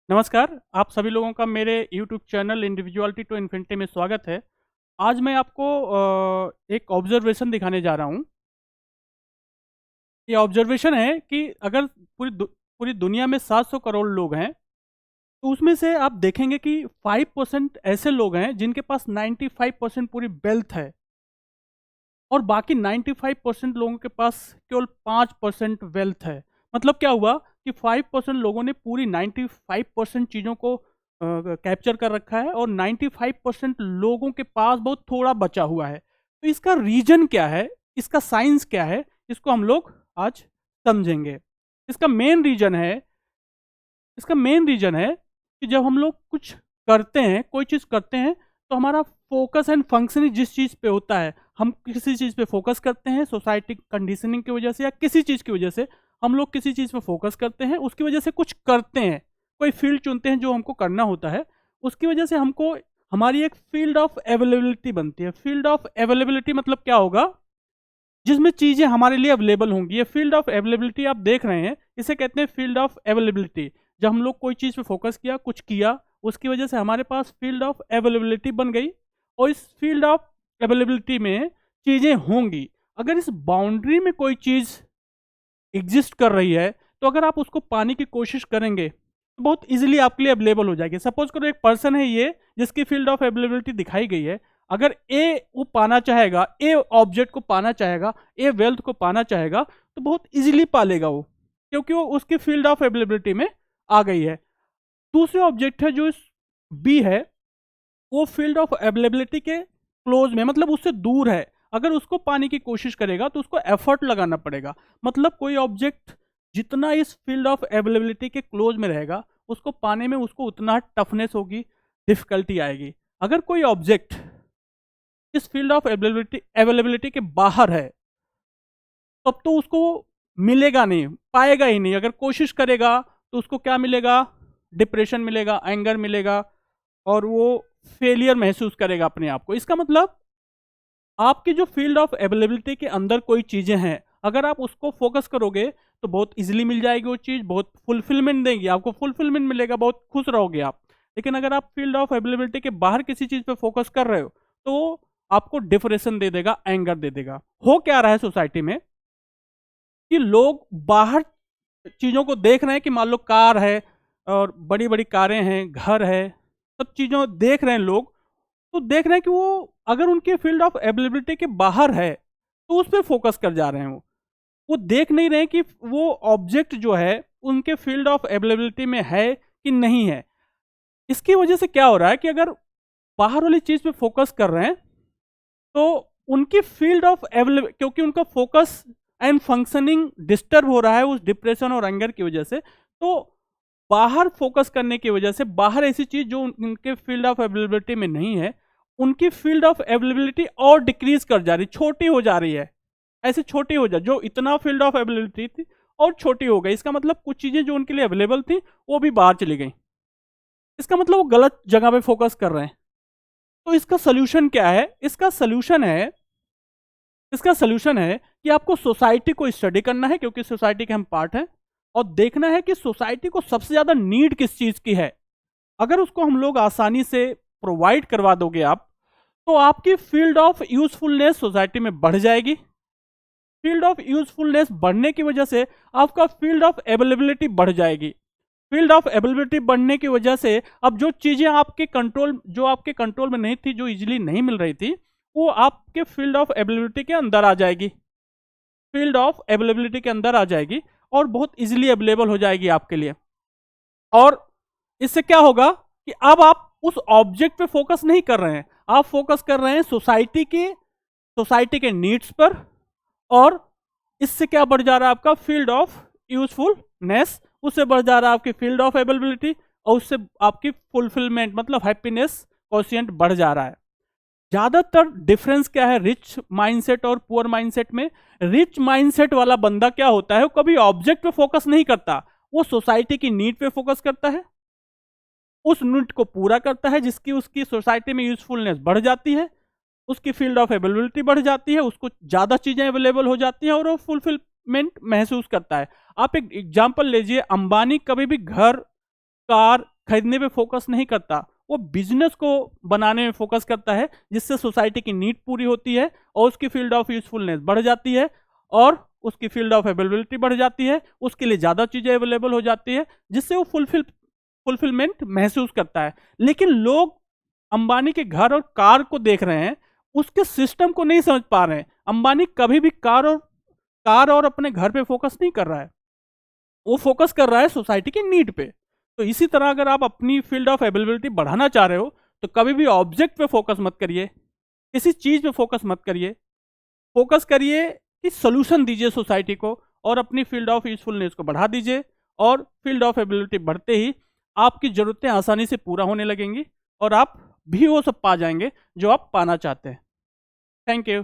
नमस्कार, आप सभी लोगों का मेरे YouTube channel individuality to infinity में स्वागत है। आज मैं आपको एक ऑब्ज़र्वेशन दिखाने जा रहा हूँ। ये ऑब्ज़र्वेशन है कि अगर पूरी दुनिया में 700 करोड़ लोग हैं, तो उसमें से आप देखेंगे कि 5% ऐसे लोग हैं जिनके पास 95% पूरी वेल्थ है और बाकी 95% लोगों के पास केवल 5% वेल्थ है। मतलब क्या हुआ कि 5% लोगों ने पूरी 95% चीज़ों को कैप्चर कर रखा है और 95% लोगों के पास बहुत थोड़ा बचा हुआ है। तो इसका रीज़न क्या है? इसका साइंस क्या है? इसको हम लोग आज समझेंगे। इसका मेन रीज़न है इसका मेन रीज़न है कि जब हम लोग कुछ करते हैं, कोई चीज़ करते हैं, तो हमारा फ़ोकस एंड फंक्शनिंग जिस चीज़ पे होता है, हम किसी चीज़ पे फ़ोकस करते हैं, सोसाइटी कंडीशनिंग की वजह से या किसी चीज़ की वजह से, हम लोग किसी चीज़ पे फ़ोकस करते हैं, उसकी वजह से कुछ करते हैं, कोई फ़ील्ड चुनते हैं जो हमको करना होता है, उसकी वजह से हमको हमारी एक फ़ील्ड ऑफ अवेलेबिलिटी बनती है। फ़ील्ड ऑफ अवेलेबिलिटी मतलब क्या होगा? जिसमें चीज़ें हमारे लिए अवेलेबल होंगी। ये फ़ील्ड ऑफ अवेलेबिलिटी आप देख रहे हैं, इसे कहते हैं फ़ील्ड ऑफ अवेलेबिलिटी। जब हम लोग कोई चीज़ पे फ़ोकस किया, कुछ किया, उसकी वजह से हमारे पास फ़ील्ड ऑफ अवेलेबिलिटी बन गई और इस फ़ील्ड ऑफ अवेलेबिलिटी में चीज़ें होंगी। अगर इस बाउंड्री में कोई चीज़ एग्ज़िस्ट कर रही है, तो अगर आप उसको पाने की कोशिश करेंगे, तो बहुत ईज़िली आपके लिए अवेलेबल हो जाएगी। सपोज़ करो एक पर्सन है ये, जिसकी फ़ील्ड ऑफ अवेलेबिलिटी दिखाई गई है। अगर ए वो पाना चाहेगा, ए ऑब्जेक्ट को पाना चाहेगा, ए वेल्थ को पाना चाहेगा, तो बहुत ईज़िली पा लेगा वो, क्योंकि वो उसकी फ़ील्ड ऑफ अवेलेबिलिटी में आ गई है। दूसरे ऑब्जेक्ट है जो इस बी है, वो फ़ील्ड ऑफ अवेलेबिलिटी के क्लोज़ में मतलब उससे दूर है। अगर उसको पाने की कोशिश करेगा तो उसको एफर्ट लगाना पड़ेगा। मतलब कोई ऑब्जेक्ट जितना इस फ़ील्ड ऑफ अवेलेबिलिटी के क्लोज़ में रहेगा, उसको पाने में उसको उतना टफनेस होगी, डिफ़िकल्टी आएगी। अगर कोई ऑब्जेक्ट इस फ़ील्ड ऑफ अवेलेबिलिटी के बाहर है, तब तो उसको मिलेगा नहीं, पाएगा ही नहीं। अगर कोशिश करेगा तो उसको क्या मिलेगा? डिप्रेशन मिलेगा, एंगर मिलेगा और वो फेलियर महसूस करेगा अपने आप को। इसका मतलब आपकी जो फ़ील्ड ऑफ अवेलेबिलिटी के अंदर कोई चीज़ें हैं, अगर आप उसको फ़ोकस करोगे, तो बहुत ईज़िली मिल जाएगी वो चीज़, बहुत फुलफ़िलमेंट देगी, आपको फुलफ़िलमेंट मिलेगा, बहुत खुश रहोगे आप। लेकिन अगर आप फ़ील्ड ऑफ अवेलेबिलिटी के बाहर किसी चीज़ पे फ़ोकस कर रहे हो, तो आपको डिप्रेशन दे देगा, एंगर दे देगा। हो क्या रहा है सोसाइटी में कि लोग बाहर चीज़ों को देख रहे हैं कि मान लो कार है और बड़ी-बड़ी कारें हैं, घर है, सब चीज़ों देख रहे हैं लोग, तो देख रहे हैं कि वो अगर उनके फील्ड ऑफ अवेलेबिलिटी के बाहर है, तो उस पे फ़ोकस कर जा रहे हैं वो। वो देख नहीं रहे हैं कि वो ऑब्जेक्ट जो है, उनके फील्ड ऑफ अवेलेबिलिटी में है कि नहीं है। इसकी वजह से क्या हो रहा है कि अगर बाहर वाली चीज़ पे फ़ोकस कर रहे हैं, तो उनकी फील्ड ऑफ क्योंकि उनका फोकस एंड फंक्शनिंग डिस्टर्ब हो रहा है उस डिप्रेशन और एंगर की वजह से, तो बाहर फोकस करने की वजह से बाहर ऐसी चीज जो उनके फील्ड ऑफ अवेलेबिलिटी में नहीं है, उनकी फील्ड ऑफ अवेलेबिलिटी और डिक्रीज कर जा रही, छोटी हो जा रही है। ऐसे छोटी हो जा, जो इतना फील्ड ऑफ अवेलेबिलिटी थी और छोटी हो गई। इसका मतलब कुछ चीजें जो उनके लिए अवेलेबल थी वो भी बाहर चली गई। इसका मतलब वो गलत जगह पे फोकस कर रहे हैं। तो इसका सोल्यूशन क्या है? इसका सल्यूशन है कि आपको सोसाइटी को स्टडी करना है, क्योंकि सोसाइटी के हम पार्ट हैं, और देखना है कि सोसाइटी को सबसे ज़्यादा नीड किस चीज़ की है। अगर उसको हम लोग आसानी से प्रोवाइड करवा दोगे आप, तो आपकी फील्ड ऑफ यूजफुलनेस सोसाइटी में बढ़ जाएगी। फील्ड ऑफ यूजफुलनेस बढ़ने की वजह से आपका फील्ड ऑफ अवेलेबिलिटी बढ़ जाएगी। फील्ड ऑफ अवेलेबिलिटी बढ़ने की वजह से अब जो आपके कंट्रोल में नहीं थी, जो इजीली नहीं मिल रही थी, वो आपके फील्ड ऑफ अवेलेबिलिटी के अंदर आ जाएगी। फील्ड ऑफ अवेलेबिलिटी के अंदर आ जाएगी और बहुत इजीली अवेलेबल हो जाएगी आपके लिए। और इससे क्या होगा कि अब आप उस ऑब्जेक्ट पे फोकस नहीं कर रहे हैं, आप फोकस कर रहे हैं सोसाइटी के नीड्स पर। और इससे क्या बढ़ जा रहा है? आपका फील्ड ऑफ यूजफुलनेस, उससे बढ़ जा रहा है आपकी फील्ड ऑफ अवेलेबिलिटी, और उससे आपकी फुलफिलमेंट मतलब हैप्पीनेस कोशिएंट बढ़ जा रहा है। ज्यादातर डिफरेंस क्या है रिच माइंडसेट और पुअर माइंडसेट में? रिच माइंडसेट वाला बंदा क्या होता है, वो कभी ऑब्जेक्ट पे फोकस नहीं करता, वो सोसाइटी की नीड पे फोकस करता है, उस नीड को पूरा करता है, जिसकी उसकी सोसाइटी में यूजफुलनेस बढ़ जाती है, उसकी फील्ड ऑफ अवेलेबिलिटी बढ़ जाती है, उसको ज्यादा चीजें अवेलेबल हो जाती हैं और वो फुलफिलमेंट महसूस करता है। आप एक एग्जांपल लीजिए, अंबानी कभी भी घर कार खरीदने पे फोकस नहीं करता, वो बिजनेस को बनाने में फोकस करता है, जिससे सोसाइटी की नीड पूरी होती है और उसकी फील्ड ऑफ यूजफुलनेस बढ़ जाती है और उसकी फील्ड ऑफ अवेलेबिलिटी बढ़ जाती है, उसके लिए ज़्यादा चीज़ें अवेलेबल हो जाती है, जिससे वो फुलफिलमेंट महसूस करता है। लेकिन लोग अंबानी के घर और कार को देख रहे हैं, उसके सिस्टम को नहीं समझ पा रहे हैं। अंबानी कभी भी कार और अपने घर पे फोकस नहीं कर रहा है, वो फोकस कर रहा है सोसाइटी की नीड पे। तो इसी तरह अगर आप अपनी फील्ड ऑफ अवेलेबिलिटी बढ़ाना चाह रहे हो, तो कभी भी ऑब्जेक्ट पे फोकस मत करिए, किसी चीज पे फोकस मत करिए, फोकस करिए कि सोल्यूशन दीजिए सोसाइटी को और अपनी फील्ड ऑफ यूजफुलनेस को बढ़ा दीजिए। और फील्ड ऑफ एबिलिटी बढ़ते ही आपकी ज़रूरतें आसानी से पूरा होने लगेंगी और आप भी वो सब पा जाएंगे जो आप पाना चाहते हैं। Thank you.